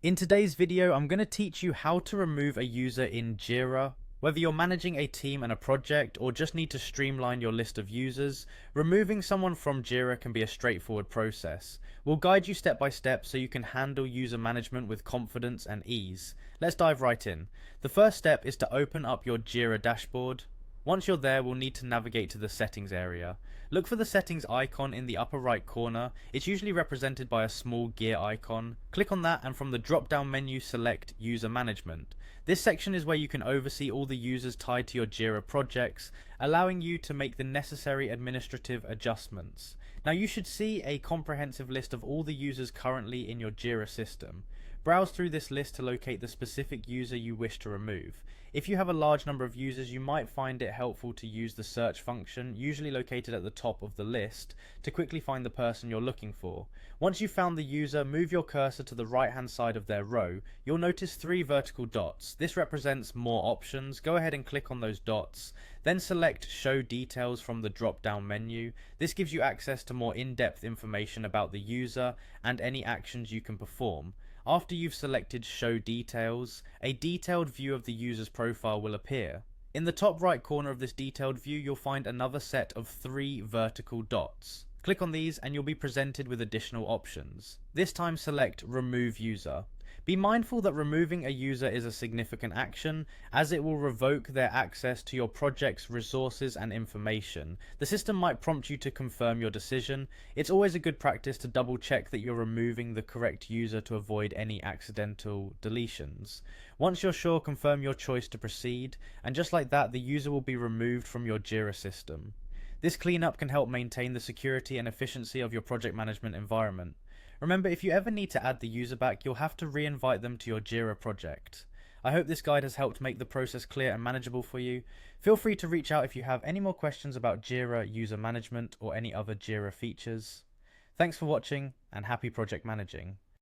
In today's video, I'm going to teach you how to remove a user in Jira. Whether you're managing a team and a project or just need to streamline your list of users, removing someone from Jira can be a straightforward process. We'll guide you step by step so you can handle user management with confidence and ease. Let's dive right in. The first step is to open up your Jira dashboard. Once you're there, we'll need to navigate to the settings area. Look for the settings icon in the upper right corner. It's usually represented by a small gear icon. Click on that and from the drop down menu select User Management. This section is where you can oversee all the users tied to your Jira projects, allowing you to make the necessary administrative adjustments. Now you should see a comprehensive list of all the users currently in your Jira system. Browse through this list to locate the specific user you wish to remove. If you have a large number of users, you might find it helpful to use the search function, usually located at the top of the list, to quickly find the person you're looking for. Once you've found the user, move your cursor to the right hand side of their row. You'll notice 3 vertical dots. This represents more options. Go ahead and click on those dots. Then select Show Details from the drop down menu. This gives you access to more in-depth information about the user and any actions you can perform. After you've selected Show Details, a detailed view of the user's profile will appear. In the top right corner of this detailed view, you'll find another set of 3 vertical dots. Click on these and you'll be presented with additional options. This time select Remove User. Be mindful that removing a user is a significant action, as it will revoke their access to your project's resources and information. The system might prompt you to confirm your decision. It's always a good practice to double check that you're removing the correct user to avoid any accidental deletions. Once you're sure, confirm your choice to proceed, and just like that, the user will be removed from your Jira system. This cleanup can help maintain the security and efficiency of your project management environment. Remember, if you ever need to add the user back, you'll have to re-invite them to your Jira project. I hope this guide has helped make the process clear and manageable for you. Feel free to reach out if you have any more questions about Jira user management or any other Jira features. Thanks for watching and happy project managing.